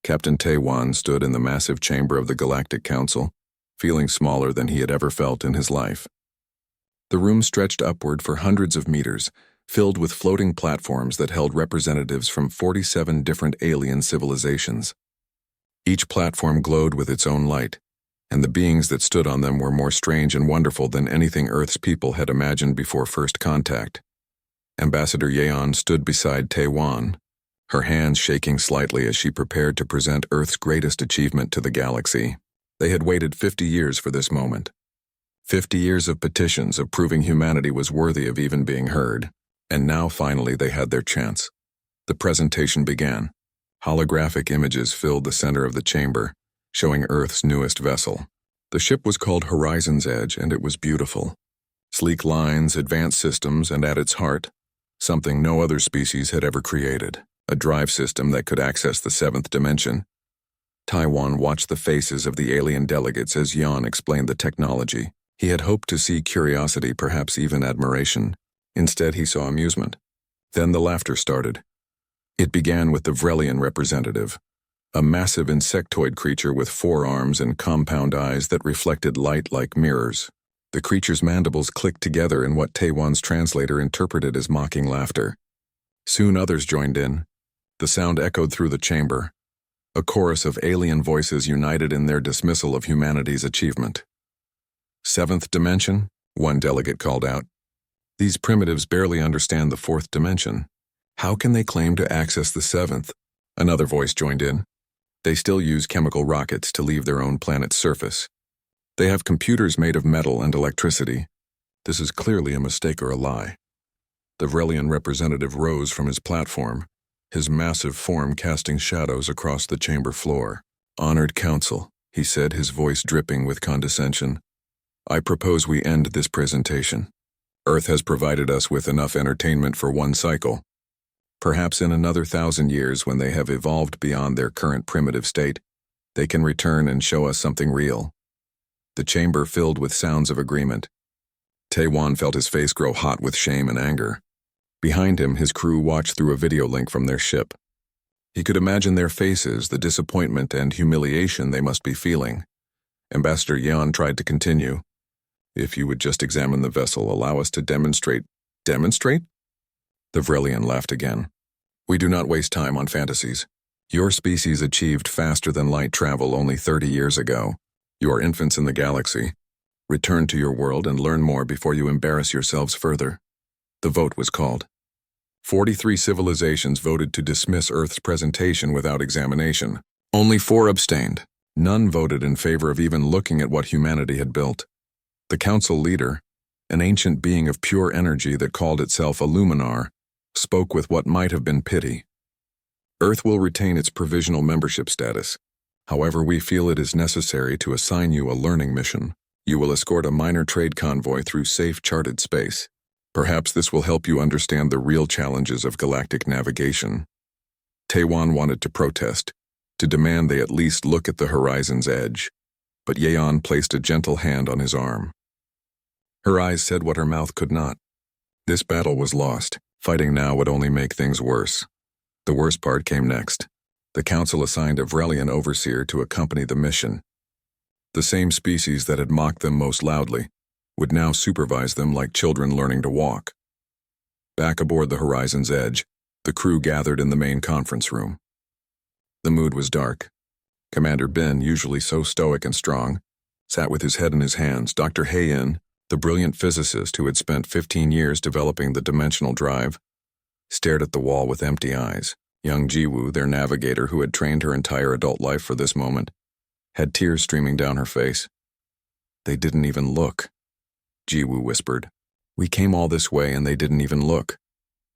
Captain Taewan stood in the massive chamber of the Galactic Council, feeling smaller than he had ever felt in his life. The room stretched upward for hundreds of meters, filled with floating platforms that held representatives from 47 different alien civilizations. Each platform glowed with its own light, and the beings that stood on them were more strange and wonderful than anything Earth's people had imagined before first contact. Ambassador Yeon stood beside Taewan, her hands shaking slightly as she prepared to present Earth's greatest achievement to the galaxy. They had waited 50 years for this moment. 50 years of petitions of proving humanity was worthy of even being heard, and now finally they had their chance. The presentation began. Holographic images filled the center of the chamber, showing Earth's newest vessel. The ship was called Horizon's Edge, and it was beautiful. Sleek lines, advanced systems, and at its heart, something no other species had ever created, a drive system that could access the seventh dimension. Taewan watched the faces of the alien delegates as Yeon explained the technology. He had hoped to see curiosity, perhaps even admiration. Instead, he saw amusement. Then the laughter started. It began with the Vrelian representative, a massive insectoid creature with 4 arms and compound eyes that reflected light like mirrors. The creature's mandibles clicked together in what Taewan's translator interpreted as mocking laughter. Soon others joined in. The sound echoed through the chamber. A chorus of alien voices united in their dismissal of humanity's achievement. "Seventh dimension?" one delegate called out. "These primitives barely understand the 4th dimension. How can they claim to access the 7th? Another voice joined in. "They still use chemical rockets to leave their own planet's surface. They have computers made of metal and electricity. This is clearly a mistake or a lie." The Vrelian representative rose from his platform, his massive form casting shadows across the chamber floor. "Honored Council," he said, his voice dripping with condescension. "I propose we end this presentation. Earth has provided us with enough entertainment for one cycle. Perhaps in another 1,000 years, when they have evolved beyond their current primitive state, they can return and show us something real." The chamber filled with sounds of agreement. Taewan felt his face grow hot with shame and anger. Behind him, his crew watched through a video link from their ship. He could imagine their faces, the disappointment and humiliation they must be feeling. Ambassador Yeon tried to continue. "If you would just examine the vessel, allow us to demonstrate." "Demonstrate?" The Vrelian laughed again. "We do not waste time on fantasies. Your species achieved faster than light travel only 30 years ago. You are infants in the galaxy. Return to your world and learn more before you embarrass yourselves further." The vote was called. 43 civilizations voted to dismiss Earth's presentation without examination. Only 4 abstained. None voted in favor of even looking at what humanity had built. The council leader, an ancient being of pure energy that called itself a Luminar, spoke with what might have been pity. "Earth will retain its provisional membership status. However, we feel it is necessary to assign you a learning mission. You will escort a minor trade convoy through safe charted space. Perhaps this will help you understand the real challenges of galactic navigation." Taewan wanted to protest, to demand they at least look at the horizon's edge, but Yeon placed a gentle hand on his arm. Her eyes said what her mouth could not. This battle was lost. Fighting now would only make things worse. The worst part came next. The council assigned a Vrelian overseer to accompany the mission. The same species that had mocked them most loudly would now supervise them like children learning to walk. Back aboard the Horizon's Edge, the crew gathered in the main conference room. The mood was dark. Commander Bin, usually so stoic and strong, sat with his head in his hands. Dr. Hae-in, the brilliant physicist who had spent 15 years developing the dimensional drive, stared at the wall with empty eyes. Young Jiwoo, their navigator who had trained her entire adult life for this moment, had tears streaming down her face. "They didn't even look," Jiwoo whispered. "We came all this way and they didn't even look."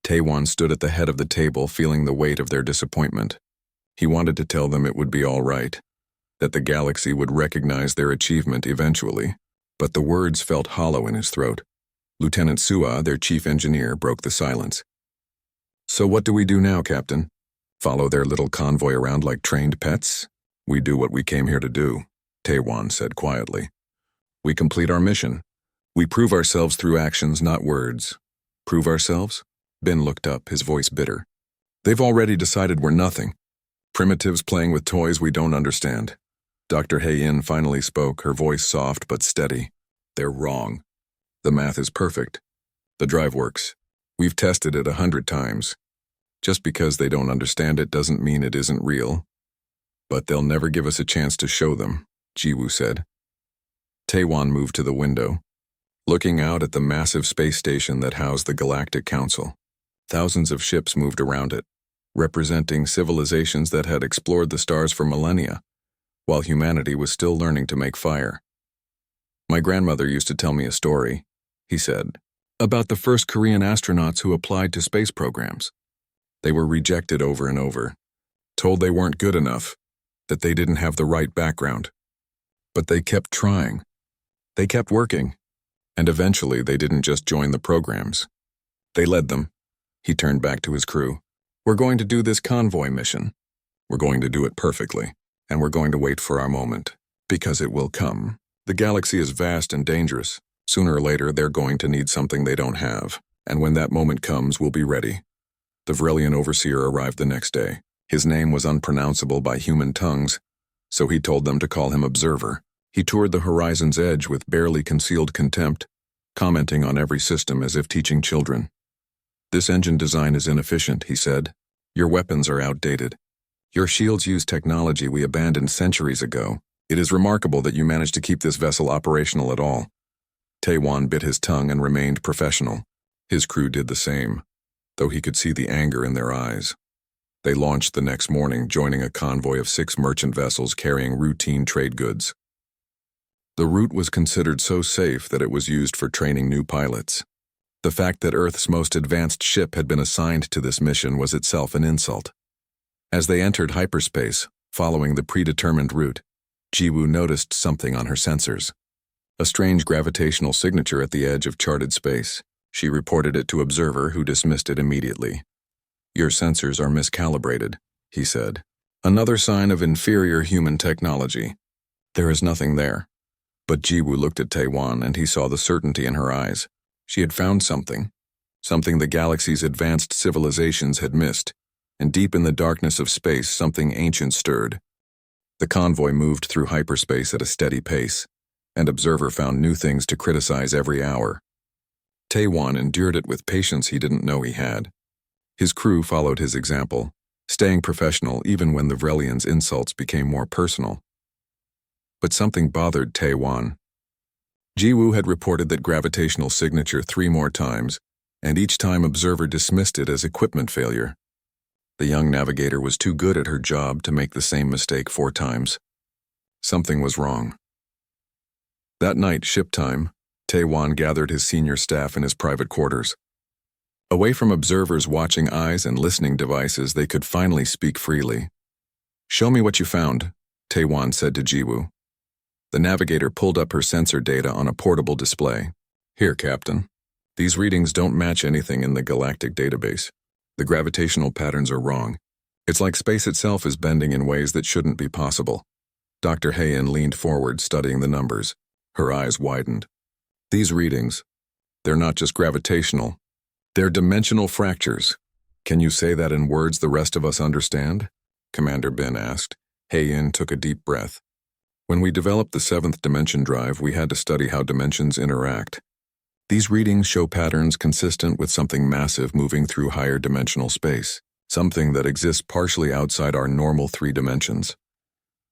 Taewan stood at the head of the table, feeling the weight of their disappointment. He wanted to tell them it would be all right, that the galaxy would recognize their achievement eventually, but the words felt hollow in his throat. Lieutenant Sua, their chief engineer, broke the silence. "So what do we do now, Captain? Follow their little convoy around like trained pets?" "We do what we came here to do," Taewan said quietly. "We complete our mission. We prove ourselves through actions, not words." "Prove ourselves?" Ben looked up, his voice bitter. "They've already decided we're nothing. Primitives playing with toys we don't understand. Dr. Hayin finally spoke, her voice soft but steady. They're wrong. The math is perfect. The drive works. We've tested it 100 times. Just because they don't understand it doesn't mean it isn't real. But they'll never give us a chance to show them, Jiwoo said. Taewon moved to the window, looking out at the massive space station that housed the Galactic Council. Thousands of ships moved around it, representing civilizations that had explored the stars for millennia, while humanity was still learning to make fire. My grandmother used to tell me a story, he said, about the first Korean astronauts who applied to space programs. They were rejected over and over, told they weren't good enough, that they didn't have the right background. But they kept trying. They kept working, and eventually they didn't just join the programs. They led them. He turned back to his crew. We're going to do this convoy mission. We're going to do it perfectly, and we're going to wait for our moment, because it will come. The galaxy is vast and dangerous. Sooner or later, they're going to need something they don't have, and when that moment comes, we'll be ready. The Vrelian overseer arrived the next day. His name was unpronounceable by human tongues, so he told them to call him Observer. He toured the horizon's edge with barely concealed contempt, commenting on every system as if teaching children. This engine design is inefficient, he said. Your weapons are outdated. Your shields use technology we abandoned centuries ago. It is remarkable that you managed to keep this vessel operational at all. Taewon bit his tongue and remained professional. His crew did the same, though he could see the anger in their eyes. They launched the next morning, joining a convoy of 6 merchant vessels carrying routine trade goods. The route was considered so safe that it was used for training new pilots. The fact that Earth's most advanced ship had been assigned to this mission was itself an insult. As they entered hyperspace, following the predetermined route, Jiwoo noticed something on her sensors. A strange gravitational signature at the edge of charted space. She reported it to Observer, who dismissed it immediately. Your sensors are miscalibrated, he said. Another sign of inferior human technology. There is nothing there. But Jiwoo looked at Taewon and he saw the certainty in her eyes. She had found something the galaxy's advanced civilizations had missed, and deep in the darkness of space something ancient stirred. The convoy moved through hyperspace at a steady pace, and Observer found new things to criticize every hour. Taewon endured it with patience he didn't know he had. His crew followed his example, staying professional even when the Vrelian's insults became more personal. But something bothered Taewon. Jiwoo had reported that gravitational signature 3 more times, and each time Observer dismissed it as equipment failure. The young navigator was too good at her job to make the same mistake 4 times. Something was wrong. That night, ship time, Taewon gathered his senior staff in his private quarters. Away from Observer's watching eyes and listening devices, they could finally speak freely. Show me what you found, Taewon said to Jiwoo. The navigator pulled up her sensor data on a portable display. Here, Captain. These readings don't match anything in the galactic database. The gravitational patterns are wrong. It's like space itself is bending in ways that shouldn't be possible. Dr. Hayin leaned forward, studying the numbers. Her eyes widened. These readings, they're not just gravitational. They're dimensional fractures. Can you say that in words the rest of us understand? Commander Bin asked. Hayin took a deep breath. When we developed the 7th dimension drive, we had to study how dimensions interact. These readings show patterns consistent with something massive moving through higher dimensional space, something that exists partially outside our normal 3 dimensions.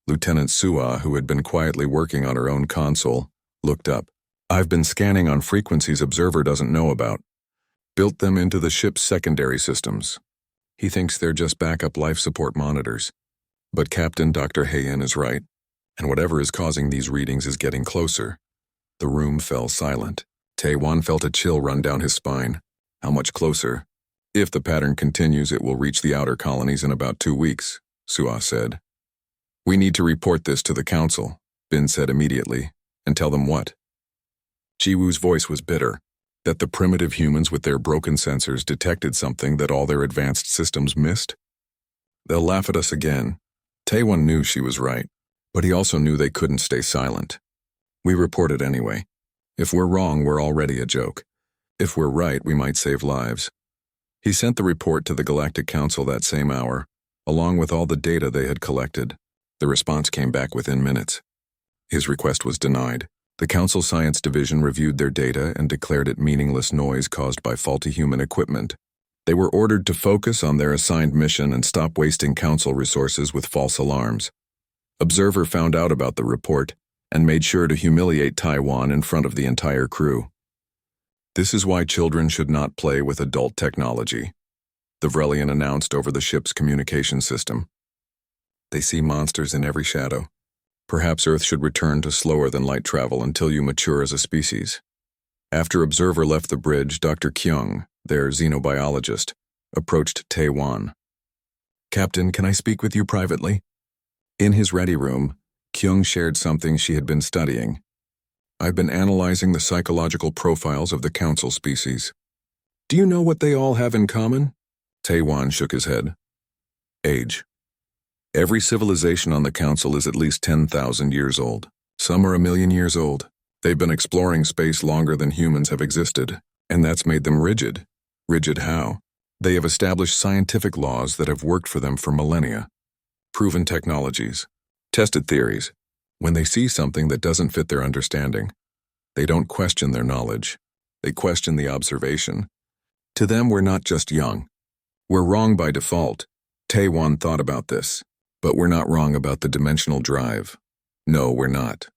Lieutenant Sua, who had been quietly working on her own console, looked up. I've been scanning on frequencies Observer doesn't know about. Built them into the ship's secondary systems. He thinks they're just backup life support monitors. But Captain Dr. Hayin is right. And whatever is causing these readings is getting closer. The room fell silent. Taewon felt a chill run down his spine. How much closer? If the pattern continues, it will reach the outer colonies in about 2 weeks, Sua said. We need to report this to the council, Bin said immediately. And tell them what? Jiwoo's voice was bitter. That the primitive humans with their broken sensors detected something that all their advanced systems missed? They'll laugh at us again. Taewon knew she was right. But he also knew they couldn't stay silent. We report it anyway. If we're wrong, we're already a joke. If we're right, we might save lives. He sent the report to the Galactic Council that same hour, along with all the data they had collected. The response came back within minutes. His request was denied. The Council Science Division reviewed their data and declared it meaningless noise caused by faulty human equipment. They were ordered to focus on their assigned mission and stop wasting Council resources with false alarms. Observer found out about the report and made sure to humiliate Taiwan in front of the entire crew. This is why children should not play with adult technology, the Vrelian announced over the ship's communication system. They see monsters in every shadow. Perhaps Earth should return to slower than light travel until you mature as a species. After Observer left the bridge, Dr. Kyung, their xenobiologist, approached Taiwan. "Captain, can I speak with you privately?" In his ready room, Kyung shared something she had been studying. "I've been analyzing the psychological profiles of the Council species. Do you know what they all have in common?" Taiwan shook his head. "Age. Every civilization on the Council is at least 10,000 years old. Some are 1,000,000 years old. They've been exploring space longer than humans have existed, and that's made them rigid. Rigid how? They have established scientific laws that have worked for them for millennia. Proven technologies. Tested theories. When they see something that doesn't fit their understanding, they don't question their knowledge. They question the observation. To them, we're not just young. We're wrong by default. Taiwan thought about this. But we're not wrong about the dimensional drive. No, we're not.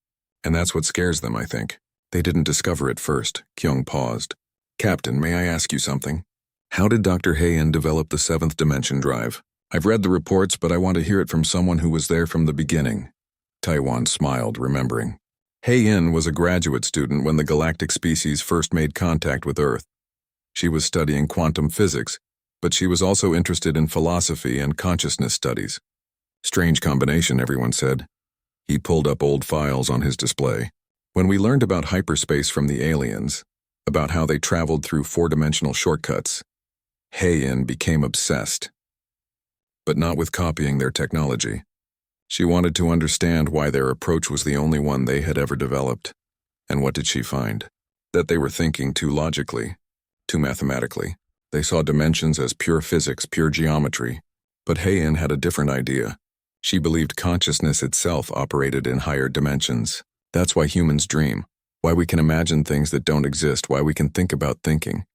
And that's what scares them, I think. They didn't discover it first." Kyung paused. "Captain, may I ask you something? How did Dr. Hayan develop the seventh dimension drive? I've read the reports, but I want to hear it from someone who was there from the beginning." Taiwan smiled, remembering. Hayan was a graduate student when the galactic species first made contact with Earth. She was studying quantum physics, but she was also interested in philosophy and consciousness studies. Strange combination, everyone said. He pulled up old files on his display. When we learned about hyperspace from the aliens, about how they traveled through four-dimensional shortcuts, Hayan became obsessed. But not with copying their technology. She wanted to understand why their approach was the only one they had ever developed. And what did she find? That they were thinking too logically, too mathematically. They saw dimensions as pure physics, pure geometry. But Hayan had a different idea. She believed consciousness itself operated in higher dimensions. That's why humans dream, why we can imagine things that don't exist, why we can think about thinking.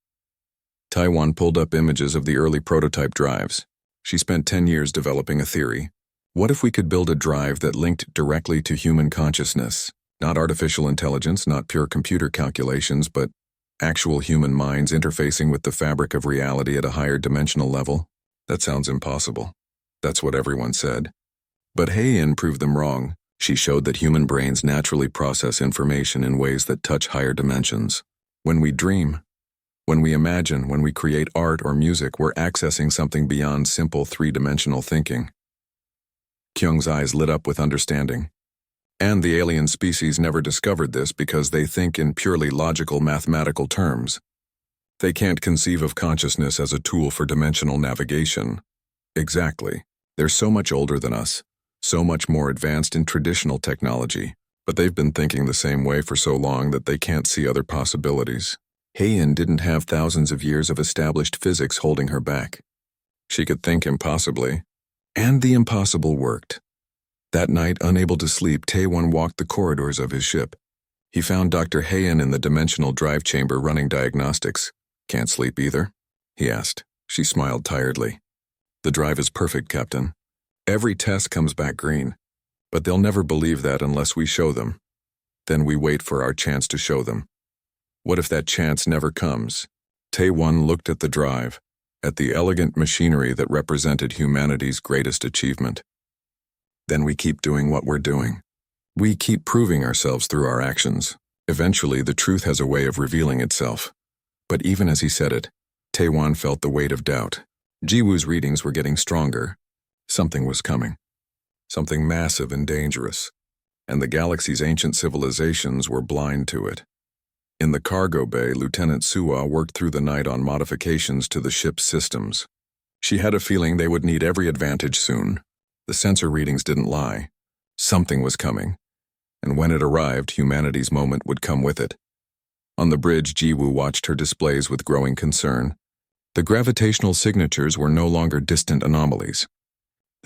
Taiwan pulled up images of the early prototype drives. She spent 10 years developing a theory. What if we could build a drive that linked directly to human consciousness? Not artificial intelligence, not pure computer calculations, but actual human minds interfacing with the fabric of reality at a higher dimensional level? That sounds impossible. That's what everyone said. But Hayan proved them wrong. She showed that human brains naturally process information in ways that touch higher dimensions. When we dream, when we imagine, when we create art or music, we're accessing something beyond simple three-dimensional thinking. Kyung's eyes lit up with understanding. And the alien species never discovered this because they think in purely logical mathematical terms. They can't conceive of consciousness as a tool for dimensional navigation. Exactly. They're so much older than us, so much more advanced in traditional technology, but they've been thinking the same way for so long that they can't see other possibilities. Hayan didn't have thousands of years of established physics holding her back. She could think impossibly, and the impossible worked. That night, unable to sleep, Taiwan walked the corridors of his ship. He found Dr. Hayan in the dimensional drive chamber running diagnostics. "Can't sleep either?" he asked. She smiled tiredly. "The drive is perfect, Captain. Every test comes back green, but they'll never believe that unless we show them. Then we wait for our chance to show them. What if that chance never comes?" Taiwan looked at the drive, at the elegant machinery that represented humanity's greatest achievement. "Then we keep doing what we're doing. We keep proving ourselves through our actions. Eventually, the truth has a way of revealing itself." But even as he said it, Taiwan felt the weight of doubt. Jiwoo's readings were getting stronger. Something was coming. Something massive and dangerous. And the galaxy's ancient civilizations were blind to it. In the cargo bay, Lieutenant Suwa worked through the night on modifications to the ship's systems. She had a feeling they would need every advantage soon. The sensor readings didn't lie. Something was coming. And when it arrived, humanity's moment would come with it. On the bridge, Jiwoo watched her displays with growing concern. The gravitational signatures were no longer distant anomalies.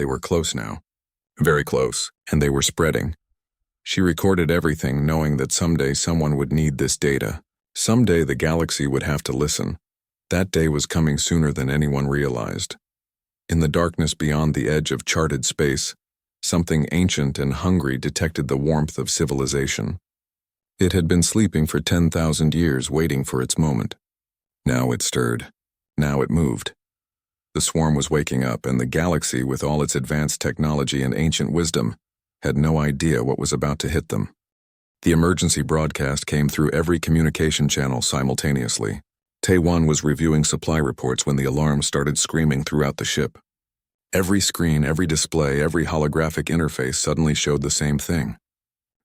They were close now. Very close, and they were spreading. She recorded everything, knowing that someday someone would need this data. Someday the galaxy would have to listen. That day was coming sooner than anyone realized. In the darkness beyond the edge of charted space, something ancient and hungry detected the warmth of civilization. It had been sleeping for 10,000 years, waiting for its moment. Now it stirred. Now it moved. The swarm was waking up, and the galaxy, with all its advanced technology and ancient wisdom, had no idea what was about to hit them. The emergency broadcast came through every communication channel simultaneously. Tae-Wan was reviewing supply reports when the alarm started screaming throughout the ship. Every screen, every display, every holographic interface suddenly showed the same thing.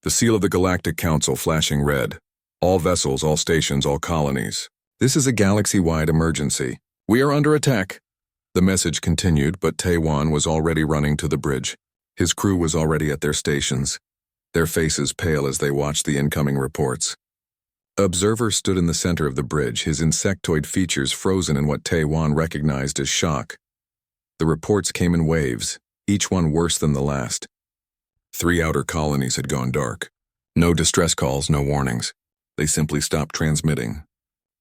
The seal of the Galactic Council flashing red. All vessels, all stations, all colonies. This is a galaxy-wide emergency. We are under attack. The message continued, but Tae-Wan was already running to the bridge. His crew was already at their stations, their faces pale as they watched the incoming reports. Observer stood in the center of the bridge, his insectoid features frozen in what Tae-Wan recognized as shock. The reports came in waves, each one worse than the last. 3 outer colonies had gone dark. No distress calls, no warnings. They simply stopped transmitting.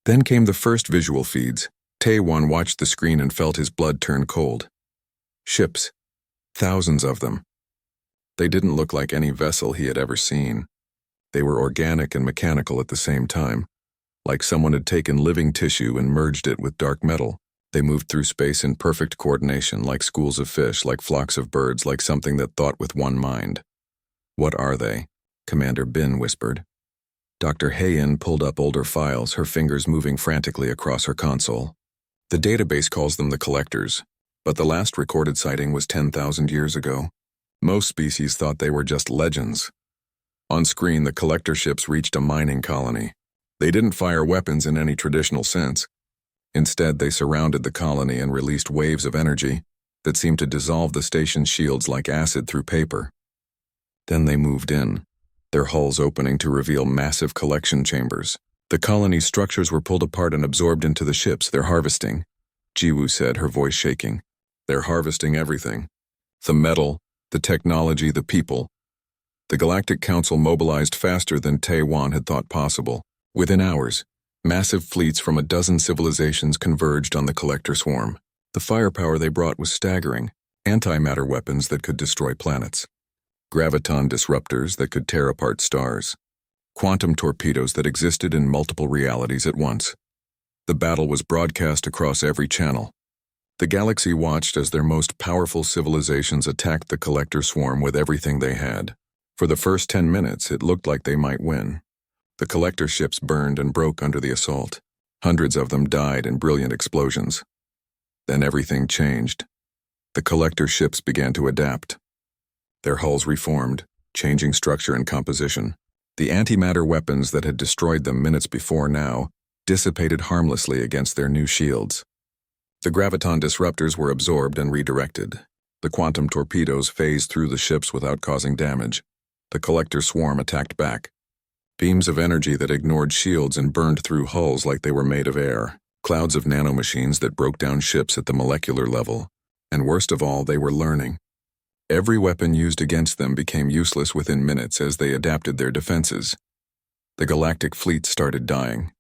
Then came the first visual feeds. Tae-Wan watched the screen and felt his blood turn cold. Ships. Thousands of them. They didn't look like any vessel he had ever seen. They were organic and mechanical at the same time, like someone had taken living tissue and merged it with dark metal. They moved through space in perfect coordination, like schools of fish, like flocks of birds, like something that thought with one mind. What are they? Commander Bin whispered. Dr. Hayen pulled up older files, her fingers moving frantically across her console. The database calls them the Collectors, but the last recorded sighting was 10,000 years ago. Most species thought they were just legends. On screen, the collector ships reached a mining colony. They didn't fire weapons in any traditional sense. Instead, they surrounded the colony and released waves of energy that seemed to dissolve the station's shields like acid through paper. Then they moved in, their hulls opening to reveal massive collection chambers. The colony's structures were pulled apart and absorbed into the ships. They're harvesting, Jiwoo said, her voice shaking. They're harvesting everything. The metal, the technology, the people. The Galactic Council mobilized faster than Tae-Wan had thought possible. Within hours, massive fleets from a dozen civilizations converged on the collector swarm. The firepower they brought was staggering. Antimatter weapons that could destroy planets. Graviton disruptors that could tear apart stars. Quantum torpedoes that existed in multiple realities at once. The battle was broadcast across every channel. The galaxy watched as their most powerful civilizations attacked the collector swarm with everything they had. For the first 10 minutes, it looked like they might win. The collector ships burned and broke under the assault. Hundreds of them died in brilliant explosions. Then everything changed. The collector ships began to adapt. Their hulls reformed, changing structure and composition. The antimatter weapons that had destroyed them minutes before now dissipated harmlessly against their new shields. The graviton disruptors were absorbed and redirected. The quantum torpedoes phased through the ships without causing damage. The collector swarm attacked back. Beams of energy that ignored shields and burned through hulls like they were made of air. Clouds of nanomachines that broke down ships at the molecular level. And worst of all, they were learning. Every weapon used against them became useless within minutes as they adapted their defenses. The galactic fleet started dying.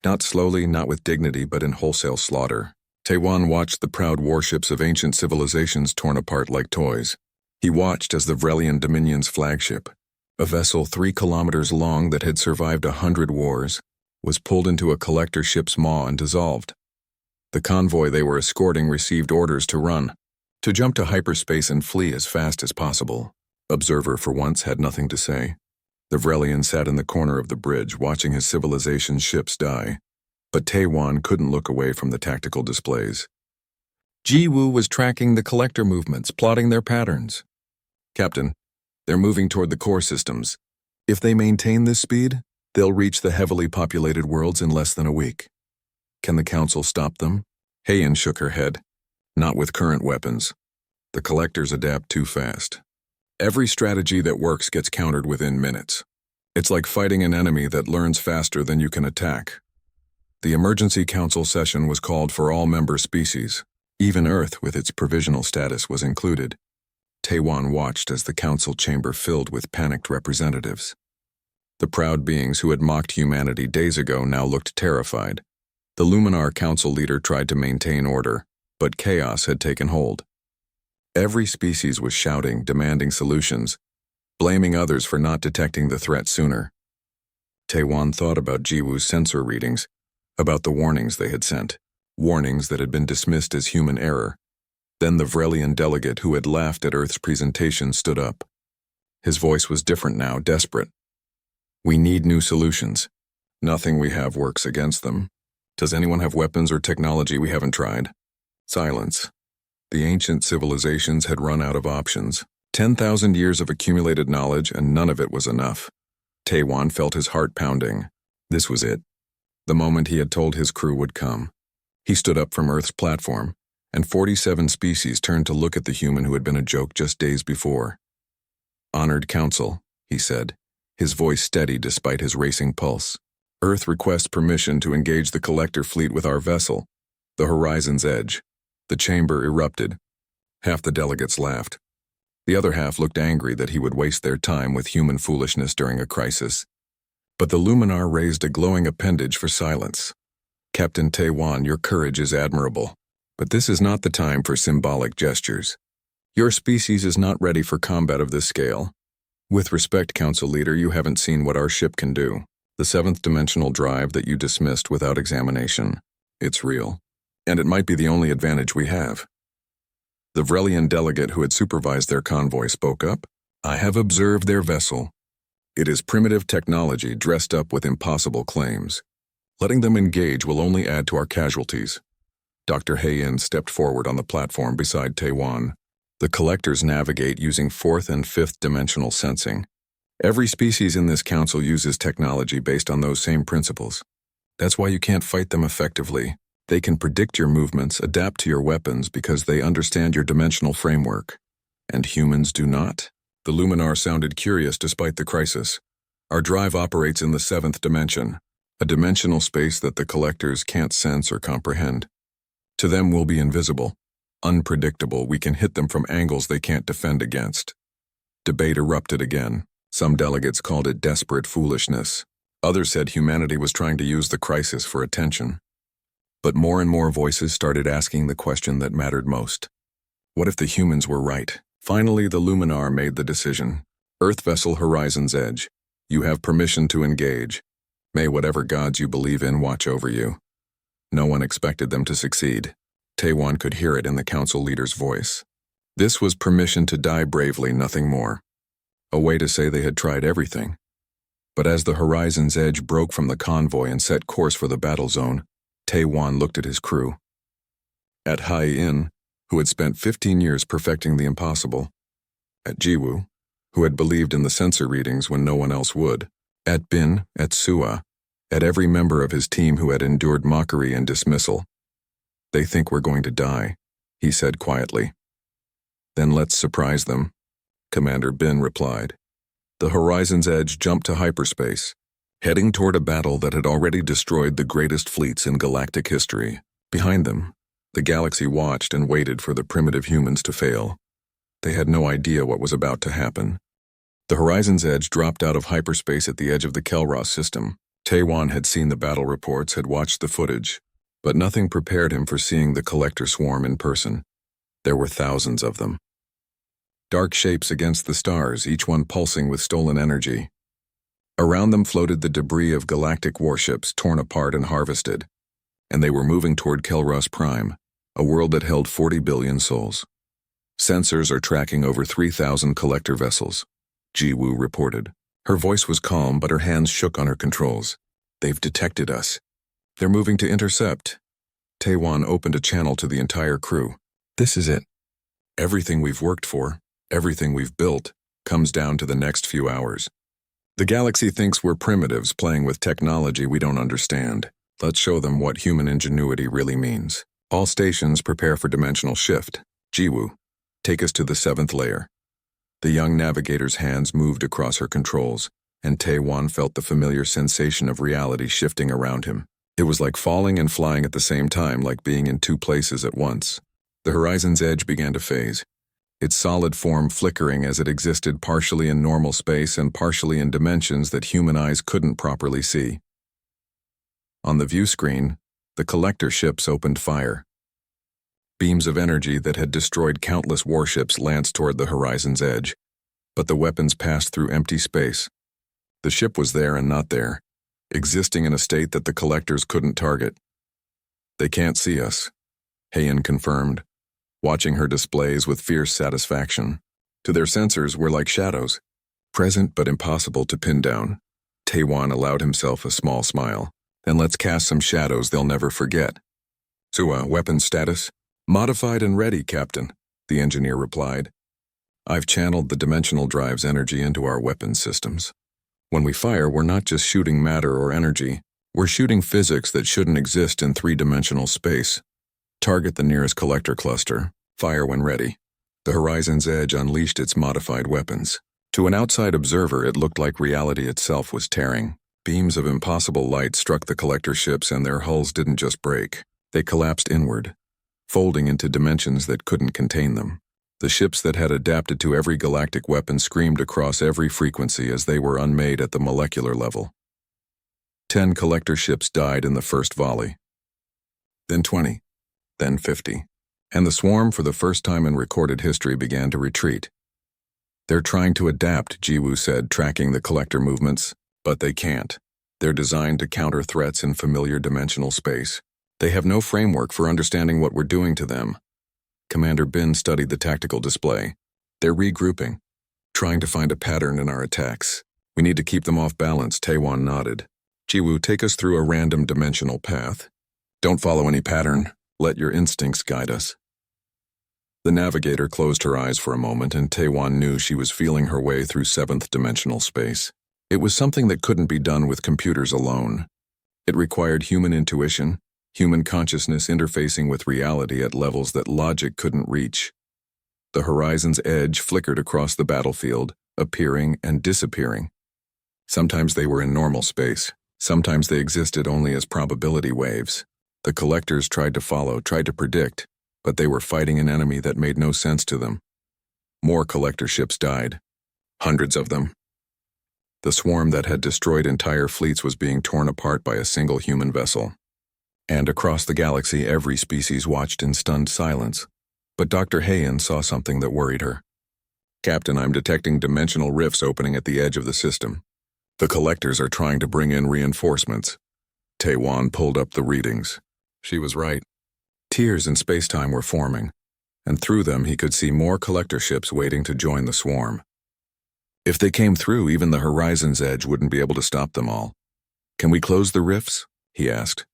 Not slowly, not with dignity, but in wholesale slaughter. Tae-Wan watched the proud warships of ancient civilizations torn apart like toys. He watched as the Vrelian Dominion's flagship, a vessel 3 kilometers long that had survived 100 wars, was pulled into a collector ship's maw and dissolved. The convoy they were escorting received orders to run, to jump to hyperspace and flee as fast as possible. Observer, for once, had nothing to say. The Vrelian sat in the corner of the bridge, watching his civilization's ships die. But Tae-Wan couldn't look away from the tactical displays. Jiwoo was tracking the collector movements, plotting their patterns. Captain, they're moving toward the core systems. If they maintain this speed, they'll reach the heavily populated worlds in less than a week. Can the Council stop them? Hayen shook her head. Not with current weapons. The collectors adapt too fast. Every strategy that works gets countered within minutes. It's like fighting an enemy that learns faster than you can attack. The emergency council session was called for all member species. Even Earth, with its provisional status, was included. Taewon watched as the council chamber filled with panicked representatives. The proud beings who had mocked humanity days ago now looked terrified. The Luminar council leader tried to maintain order, but chaos had taken hold. Every species was shouting, demanding solutions, blaming others for not detecting the threat sooner. Taewon thought about Jiwoo's sensor readings, about the warnings they had sent, warnings that had been dismissed as human error. Then the Vrelian delegate who had laughed at Earth's presentation stood up. His voice was different now, desperate. "We need new solutions. Nothing we have works against them. Does anyone have weapons or technology we haven't tried?" Silence. The ancient civilizations had run out of options. 10,000 years of accumulated knowledge, and none of it was enough. Taewon felt his heart pounding. This was it. The moment he had told his crew would come. He stood up from Earth's platform, and 47 species turned to look at the human who had been a joke just days before. "Honored Council," he said, his voice steady despite his racing pulse. "Earth requests permission to engage the collector fleet with our vessel, the Horizon's Edge." The chamber erupted. Half the delegates laughed. The other half looked angry that he would waste their time with human foolishness during a crisis. But the Luminar raised a glowing appendage for silence. "Captain Taewon, your courage is admirable, but this is not the time for symbolic gestures. Your species is not ready for combat of this scale. With respect, Council Leader, you haven't seen what our ship can do. The seventh dimensional drive that you dismissed without examination. It's real. And it might be the only advantage we have." The Vrelian delegate who had supervised their convoy spoke up. "I have observed their vessel. It is primitive technology dressed up with impossible claims. Letting them engage will only add to our casualties." Dr. Hayin stepped forward on the platform beside Taewon. "The collectors navigate using fourth and fifth dimensional sensing. Every species in this council uses technology based on those same principles. That's why you can't fight them effectively. They can predict your movements, adapt to your weapons because they understand your dimensional framework. And humans do not." The Luminar sounded curious despite the crisis. "Our drive operates in the seventh dimension, a dimensional space that the collectors can't sense or comprehend. To them we'll be invisible, unpredictable. We can hit them from angles they can't defend against." Debate erupted again. Some delegates called it desperate foolishness. Others said humanity was trying to use the crisis for attention. But more and more voices started asking the question that mattered most. What if the humans were right? Finally, the Luminar made the decision. "Earth vessel Horizon's Edge. You have permission to engage. May whatever gods you believe in watch over you." No one expected them to succeed. Taewon could hear it in the council leader's voice. This was permission to die bravely, nothing more. A way to say they had tried everything. But as the Horizon's Edge broke from the convoy and set course for the battle zone, Taewon looked at his crew. At Haiyin, who had spent 15 years perfecting the impossible. At Jiwoo, who had believed in the sensor readings when no one else would. At Bin, at Sua, at every member of his team who had endured mockery and dismissal. "They think we're going to die," he said quietly. "Then let's surprise them," Commander Bin replied. The Horizon's Edge jumped to hyperspace, heading toward a battle that had already destroyed the greatest fleets in galactic history. Behind them, the galaxy watched and waited for the primitive humans to fail. They had no idea what was about to happen. The Horizon's Edge dropped out of hyperspace at the edge of the Kelros system. Taewon had seen the battle reports, had watched the footage, but nothing prepared him for seeing the collector swarm in person. There were thousands of them. Dark shapes against the stars, each one pulsing with stolen energy. Around them floated the debris of galactic warships torn apart and harvested, and they were moving toward Kelros Prime, a world that held 40 billion souls. "Sensors are tracking over 3,000 collector vessels," Jiwoo reported. Her voice was calm, but her hands shook on her controls. "They've detected us. They're moving to intercept." Taewon opened a channel to the entire crew. "This is it. Everything we've worked for, everything we've built, comes down to the next few hours. The galaxy thinks we're primitives playing with technology we don't understand. Let's show them what human ingenuity really means. All stations prepare for dimensional shift. Jiwoo, take us to the 7th layer." The young navigator's hands moved across her controls, and Taewon felt the familiar sensation of reality shifting around him. It was like falling and flying at the same time, like being in two places at once. The Horizon's Edge began to phase. its solid form flickering as it existed partially in normal space and partially in dimensions that human eyes couldn't properly see. On the view screen, the collector ships opened fire. Beams of energy that had destroyed countless warships lanced toward the horizon's edge, but the weapons passed through empty space. The ship was there and not there, existing in a state that the collectors couldn't target. "They can't see us," Heian confirmed, watching her displays with fierce satisfaction. To their sensors, we're like shadows, present but impossible to pin down. Taiwan allowed himself a small smile. "Then let's cast some shadows they'll never forget." "So, weapon status?" "Modified and ready, Captain," the engineer replied. "I've channeled the dimensional drive's energy into our weapons systems. When we fire, we're not just shooting matter or energy, we're shooting physics that shouldn't exist in three-dimensional space. Target the nearest collector cluster. Fire when ready." The horizon's edge unleashed its modified weapons. To an outside observer, it looked like reality itself was tearing. Beams of impossible light struck the collector ships and their hulls didn't just break. They collapsed inward, folding into dimensions that couldn't contain them. The ships that had adapted to every galactic weapon screamed across every frequency as they were unmade at the molecular level. 10 collector ships died in the first volley. Then 20. Then 50. And the swarm, for the first time in recorded history, began to retreat. "They're trying to adapt," Jiwoo said, tracking the collector movements, "but they can't. They're designed to counter threats in familiar dimensional space. They have no framework for understanding what we're doing to them." Commander Bin studied the tactical display. "They're regrouping, trying to find a pattern in our attacks. We need to keep them off balance." Taiwan nodded. "Jiwoo, take us through a random dimensional path. Don't follow any pattern. Let your instincts guide us." The navigator closed her eyes for a moment, and Taiwan knew she was feeling her way through seventh dimensional space. It was something that couldn't be done with computers alone. It required human intuition, human consciousness interfacing with reality at levels that logic couldn't reach. The horizon's edge flickered across the battlefield, appearing and disappearing. Sometimes they were in normal space. Sometimes they existed only as probability waves. The collectors tried to follow, tried to predict, but they were fighting an enemy that made no sense to them. More collector ships died. Hundreds of them. The swarm that had destroyed entire fleets was being torn apart by a single human vessel. And across the galaxy, every species watched in stunned silence. But Dr. Heian saw something that worried her. "Captain, I'm detecting dimensional rifts opening at the edge of the system. The collectors are trying to bring in reinforcements." Taiwan pulled up the readings. She was right. Tiers in space-time were forming, and through them he could see more collector ships waiting to join the swarm. If they came through, even the horizon's edge wouldn't be able to stop them all. "Can we close the rifts?" he asked.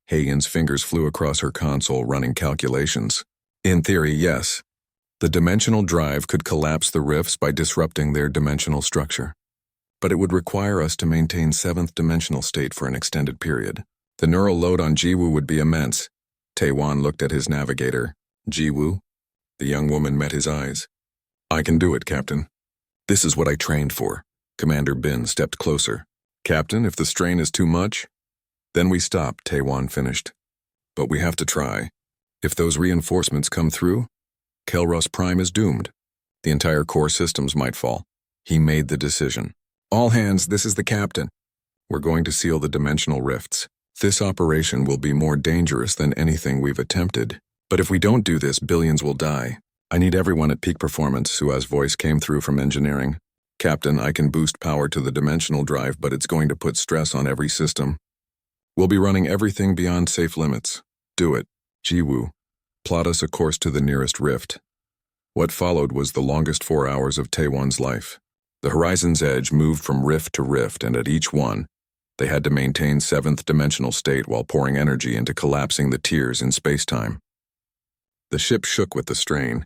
Heian's fingers flew across her console, running calculations. "In theory, yes. The dimensional drive could collapse the rifts by disrupting their dimensional structure. But it would require us to maintain seventh dimensional state for an extended period. The neural load on Jiwoo would be immense." Taiwan looked at his navigator. "Jiwoo?" The young woman met his eyes. "I can do it, Captain. This is what I trained for." Commander Bin stepped closer. "Captain, if the strain is too much, then we stop," Taiwan finished. "But we have to try. If those reinforcements come through, Kelros Prime is doomed. The entire core systems might fall." He made the decision. "All hands, this is the captain. We're going to seal the dimensional rifts. This operation will be more dangerous than anything we've attempted. But if we don't do this, billions will die. I need everyone at peak performance." Sua's voice came through from engineering. "Captain, I can boost power to the dimensional drive, but it's going to put stress on every system. We'll be running everything beyond safe limits. Do it. Jiwoo, plot us a course to the nearest rift." What followed was the longest 4 hours of Taiwan's life. The horizon's edge moved from rift to rift, and at each one, they had to maintain seventh dimensional state while pouring energy into collapsing the tiers in space-time. The ship shook with the strain.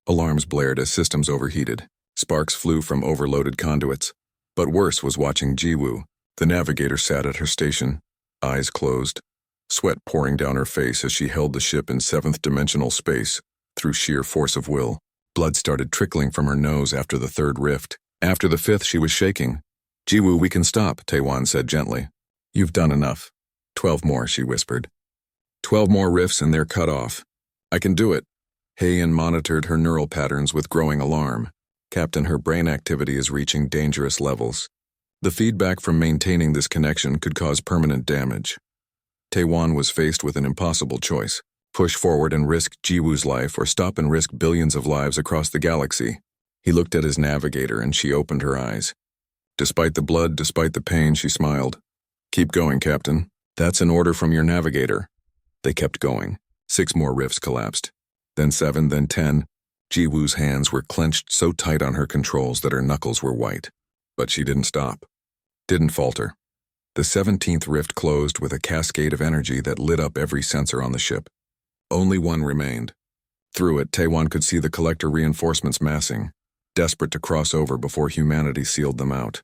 Alarms blared as systems overheated. Sparks flew from overloaded conduits. But worse was watching Jiwoo. The navigator sat at her station, eyes closed, sweat pouring down her face as she held the ship in seventh dimensional space through sheer force of will. Blood started trickling from her nose after the third rift. After the fifth, she was shaking. "Jiwoo, we can stop," Taiwan said gently. "You've done enough." 12 more, she whispered. 12 more rifts and they're cut off. "I can do it." Heian monitored her neural patterns with growing alarm. Captain, her brain activity is reaching dangerous levels. The feedback from maintaining this connection could cause permanent damage. Taewon was faced with an impossible choice. Push forward and risk Jiwoo's life or stop and risk billions of lives across the galaxy. He looked at his navigator and she opened her eyes. Despite the blood, despite the pain, she smiled. "Keep going, Captain. That's an order from your navigator." They kept going. 6 more rifts collapsed. Then 7, then 10. Jiwoo's hands were clenched so tight on her controls that her knuckles were white. But she didn't stop. Didn't falter. The 17th rift closed with a cascade of energy that lit up every sensor on the ship. Only one remained. Through it, Taewon could see the collector reinforcements massing, desperate to cross over before humanity sealed them out.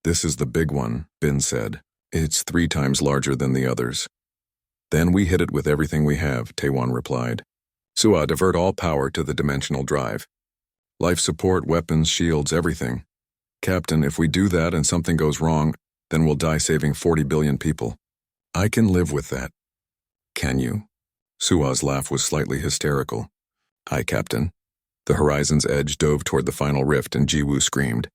"This is the big one," Bin said. "It's 3 times larger than the others." "Then we hit it with everything we have," Taewon replied. "Sua, divert all power to the dimensional drive. Life support, weapons, shields, everything. Captain, if we do that and something goes wrong, then we'll die saving 40 billion people." "I can live with that." "Can you?" Sua's laugh was slightly hysterical. "Aye, Captain." The horizon's edge dove toward the final rift and Jiwoo screamed.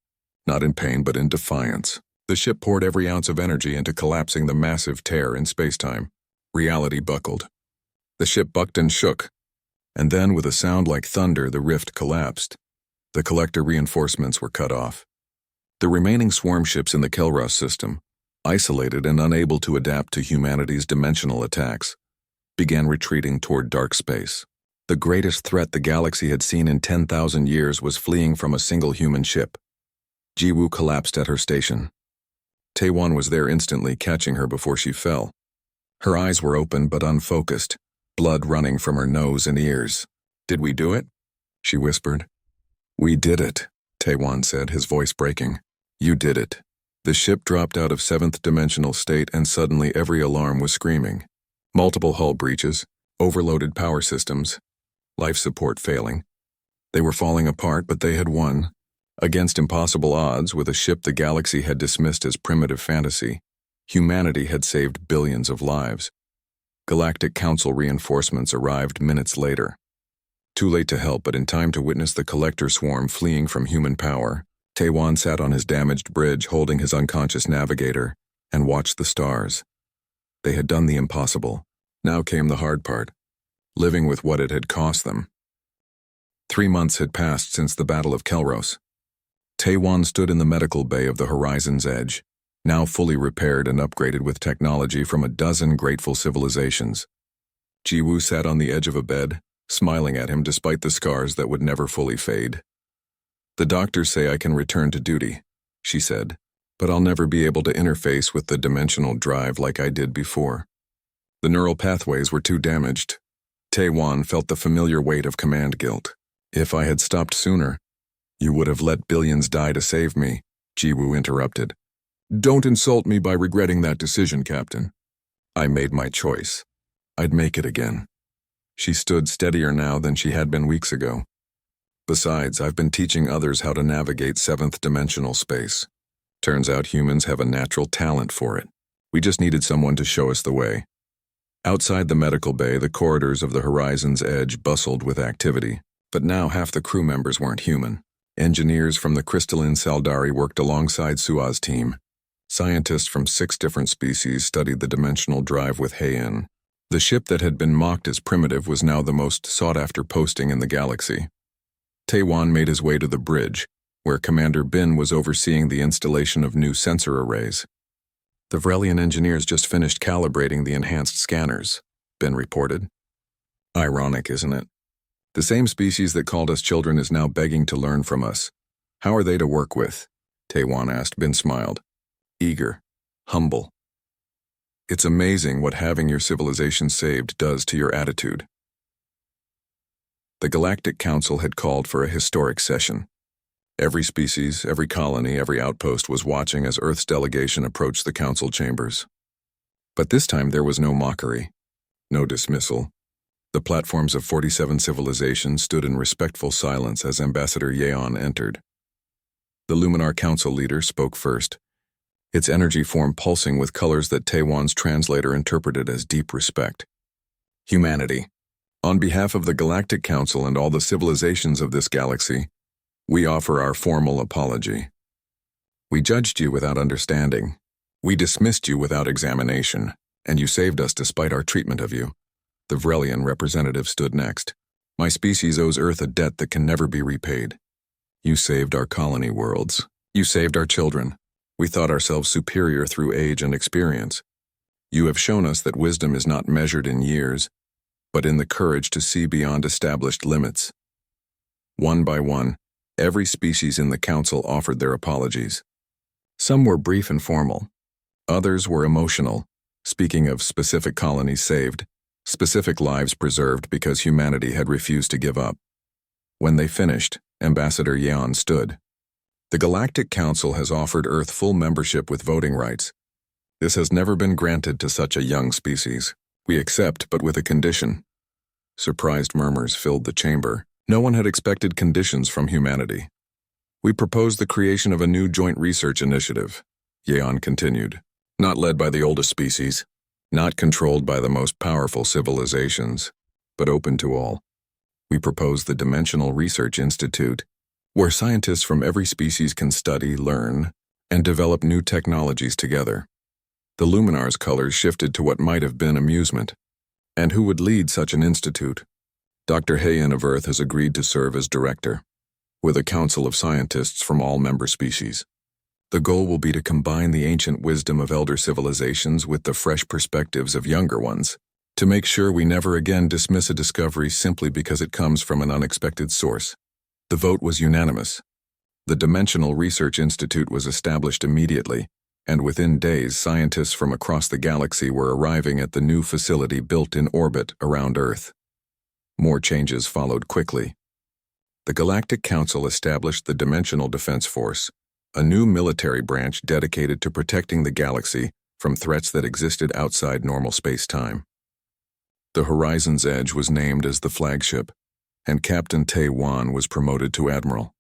Not in pain, but in defiance. The ship poured every ounce of energy into collapsing the massive tear in spacetime. Reality buckled. The ship bucked and shook. And then, with a sound like thunder, the rift collapsed. The collector reinforcements were cut off. The remaining swarm ships in the Kelros system, isolated and unable to adapt to humanity's dimensional attacks, began retreating toward dark space. The greatest threat the galaxy had seen in 10,000 years was fleeing from a single human ship. Jiwoo collapsed at her station. Taewon was there instantly, catching her before she fell. Her eyes were open but unfocused, blood running from her nose and ears. "Did we do it?" she whispered. "We did it," Taewon said, his voice breaking. "You did it." The ship dropped out of 7th dimensional state and suddenly every alarm was screaming. Multiple hull breaches, overloaded power systems, life support failing. They were falling apart, but they had won. Against impossible odds, with a ship the galaxy had dismissed as primitive fantasy, humanity had saved billions of lives. Galactic Council reinforcements arrived minutes later. Too late to help, but in time to witness the collector swarm fleeing from human power. Taewon sat on his damaged bridge holding his unconscious navigator and watched the stars. They had done the impossible. Now came the hard part, living with what it had cost them. 3 months had passed since the Battle of Kelros. Taewon stood in the medical bay of the horizon's edge, now fully repaired and upgraded with technology from a dozen grateful civilizations. Jiwoo sat on the edge of a bed, smiling at him despite the scars that would never fully fade. "The doctors say I can return to duty," she said, "but I'll never be able to interface with the dimensional drive like I did before. The neural pathways were too damaged." Taewon felt the familiar weight of command guilt. "If I had stopped sooner." "You would have let billions die to save me," Jiwoo interrupted. "Don't insult me by regretting that decision, Captain. I made my choice. I'd make it again." She stood steadier now than she had been weeks ago. "Besides, I've been teaching others how to navigate 7th dimensional space. Turns out humans have a natural talent for it. We just needed someone to show us the way." Outside the medical bay, the corridors of the horizon's edge bustled with activity, but now half the crew members weren't human. Engineers from the crystalline Saldari worked alongside Sua's team. Scientists from 6 different species studied the dimensional drive with Heian. The ship that had been mocked as primitive was now the most sought-after posting in the galaxy. Taewon made his way to the bridge, where Commander Bin was overseeing the installation of new sensor arrays. "The Vrelian engineers just finished calibrating the enhanced scanners," Bin reported. "Ironic, isn't it? The same species that called us children is now begging to learn from us. How are they to work with?" Taewon asked. Bin smiled. "Eager, humble. It's amazing what having your civilization saved does to your attitude." The Galactic Council had called for a historic session. Every species, every colony, every outpost was watching as Earth's delegation approached the council chambers. But this time there was no mockery, no dismissal. The platforms of 47 civilizations stood in respectful silence as Ambassador Yeon entered. The Luminar Council leader spoke first, its energy form pulsing with colors that Taewon's translator interpreted as deep respect. "Humanity, On behalf of the Galactic Council and all the civilizations of this galaxy, we offer our formal apology. We judged you without understanding. We dismissed you without examination, and you saved us despite our treatment of you. The Vrelian representative stood next. My species owes Earth a debt that can never be repaid. You saved our colony worlds. You saved our children. We thought ourselves superior through age and experience. You have shown us that wisdom is not measured in years, but in the courage to see beyond established limits. One by one, every species in the Council offered their apologies. Some were brief and formal. Others were emotional, speaking of specific colonies saved, specific lives preserved because humanity had refused to give up. When they finished, Ambassador Yeon stood. The Galactic Council has offered Earth full membership with voting rights. This has never been granted to such a young species. We accept, but with a condition. Surprised murmurs filled the chamber. No one had expected conditions from humanity. We propose the creation of a new joint research initiative, Yeon continued. Not led by the oldest species, not controlled by the most powerful civilizations, but open to all. We propose the Dimensional Research Institute, where scientists from every species can study, learn, and develop new technologies together. The Luminar's colors shifted to what might have been amusement. And who would lead such an institute? Dr. Hayen of Earth has agreed to serve as director, with a council of scientists from all member species. The goal will be to combine the ancient wisdom of elder civilizations with the fresh perspectives of younger ones, to make sure we never again dismiss a discovery simply because it comes from an unexpected source. The vote was unanimous. The Dimensional Research Institute was established immediately, and within days scientists from across the galaxy were arriving at the new facility built in orbit around Earth. More changes followed quickly. The Galactic Council established the Dimensional Defense Force, a new military branch dedicated to protecting the galaxy from threats that existed outside normal space-time. The Horizon's Edge was named as the flagship, and Captain Tae-Wan was promoted to Admiral.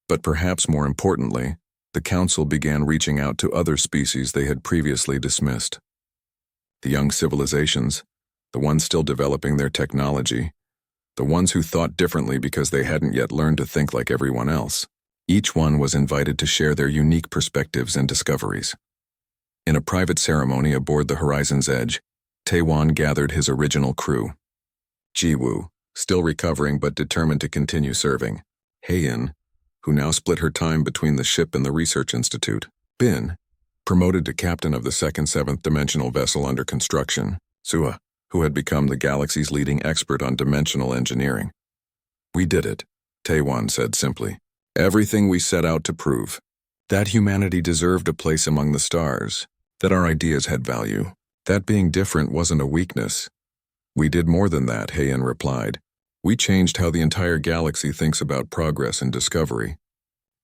But perhaps more importantly, the Council began reaching out to other species they had previously dismissed. The young civilizations, the ones still developing their technology, the ones who thought differently because they hadn't yet learned to think like everyone else. Each one was invited to share their unique perspectives and discoveries. In a private ceremony aboard the Horizon's Edge, Tae-Wan gathered his original crew. Ji-Woo, still recovering but determined to continue serving. Hayen, who now split her time between the ship and the Research Institute. Bin, promoted to captain of the second seventh dimensional vessel under construction. Sua, who had become the galaxy's leading expert on dimensional engineering. We did it, Tae-Wan said simply. Everything we set out to prove. That humanity deserved a place among the stars. That our ideas had value. That being different wasn't a weakness. We did more than that, Hayen replied. We changed how the entire galaxy thinks about progress and discovery.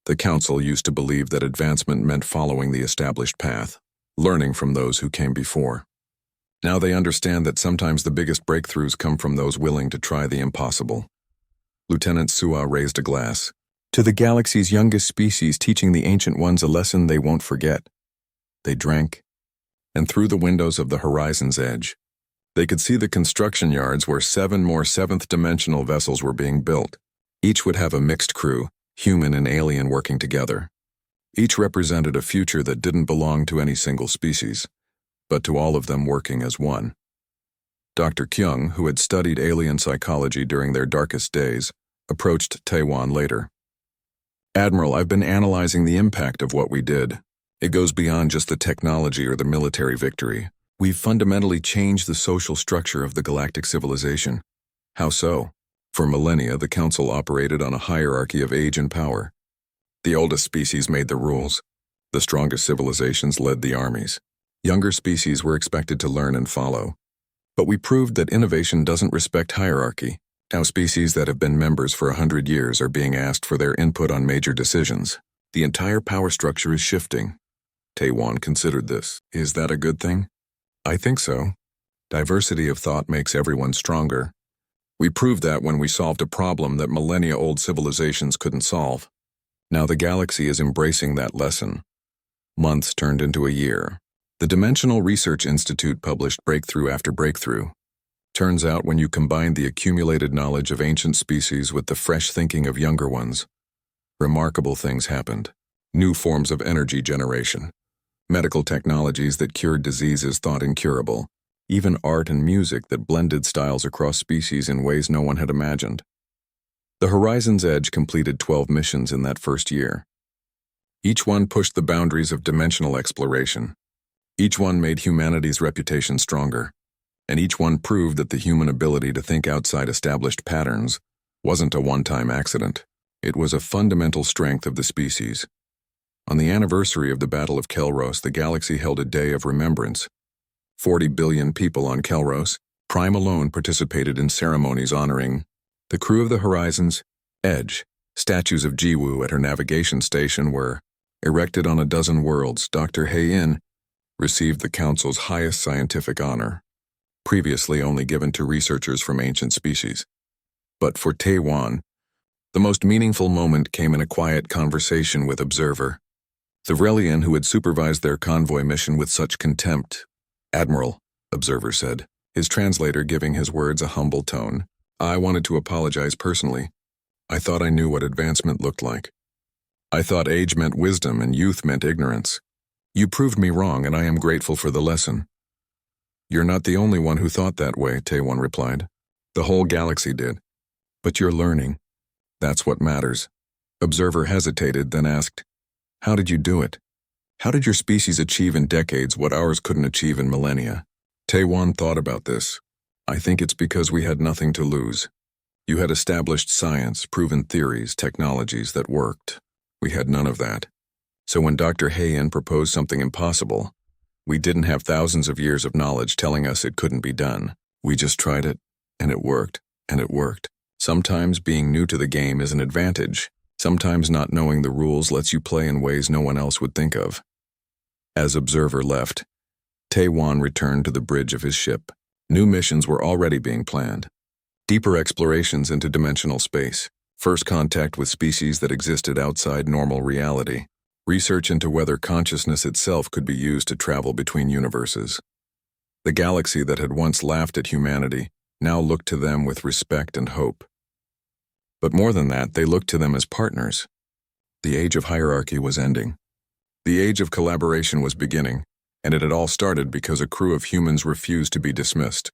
The Council used to believe that advancement meant following the established path, learning from those who came before. Now they understand that sometimes the biggest breakthroughs come from those willing to try the impossible. Lieutenant Sua raised a glass. To the galaxy's youngest species, teaching the ancient ones a lesson they won't forget. They drank, and through the windows of the Horizon's Edge, they could see the construction yards where 7 more seventh-dimensional vessels were being built. Each would have a mixed crew, human and alien working together. Each represented a future that didn't belong to any single species, but to all of them working as one. Dr. Kyung, who had studied alien psychology during their darkest days, approached Tae-Wan later. Admiral, I've been analyzing the impact of what we did. It goes beyond just the technology or the military victory. We've fundamentally changed the social structure of the galactic civilization. How so? For millennia, the Council operated on a hierarchy of age and power. The oldest species made the rules. The strongest civilizations led the armies. Younger species were expected to learn and follow. But we proved that innovation doesn't respect hierarchy. Now species that have been members for 100 years are being asked for their input on major decisions. The entire power structure is shifting. Tae-Wan considered this. Is that a good thing? I think so. Diversity of thought makes everyone stronger. We proved that when we solved a problem that millennia-old civilizations couldn't solve. Now the galaxy is embracing that lesson. Months turned into a year. The Dimensional Research Institute published breakthrough after breakthrough. Turns out when you combine the accumulated knowledge of ancient species with the fresh thinking of younger ones, remarkable things happened. New forms of energy generation, medical technologies that cured diseases thought incurable, even art and music that blended styles across species in ways no one had imagined. The Horizon's Edge completed 12 missions in that first year. Each one pushed the boundaries of dimensional exploration. Each one made humanity's reputation stronger, and each one proved that the human ability to think outside established patterns wasn't a one-time accident. It was a fundamental strength of the species. On the anniversary of the Battle of Kelros, the galaxy held a day of remembrance. 40 billion people on Kelros, Prime alone participated in ceremonies honoring the crew of the Horizon's Edge. Statues of Jiwoo at her navigation station were erected on a dozen worlds. Dr. Heian received the Council's highest scientific honor, previously only given to researchers from ancient species. But for Taiwan, the most meaningful moment came in a quiet conversation with Observer, the Vrelian who had supervised their convoy mission with such contempt. "Admiral," Observer said, his translator giving his words a humble tone, "I wanted to apologize personally. I thought I knew what advancement looked like. I thought age meant wisdom and youth meant ignorance. You proved me wrong, and I am grateful for the lesson." "You're not the only one who thought that way," Taiwan replied. "The whole galaxy did. But you're learning. That's what matters." Observer hesitated, then asked, "How did you do it? How did your species achieve in decades what ours couldn't achieve in millennia?" Taiwan thought about this. "I think it's because we had nothing to lose. You had established science, proven theories, technologies that worked. We had none of that. So when Dr. Heian proposed something impossible, we didn't have thousands of years of knowledge telling us it couldn't be done. We just tried it, and it worked, and it worked. Sometimes being new to the game is an advantage. Sometimes not knowing the rules lets you play in ways no one else would think of." As Observer left, Taiwan returned to the bridge of his ship. New missions were already being planned. Deeper explorations into dimensional space, first contact with species that existed outside normal reality, research into whether consciousness itself could be used to travel between universes. The galaxy that had once laughed at humanity now looked to them with respect and hope. But more than that, they looked to them as partners. The age of hierarchy was ending. The age of collaboration was beginning, and it had all started because a crew of humans refused to be dismissed.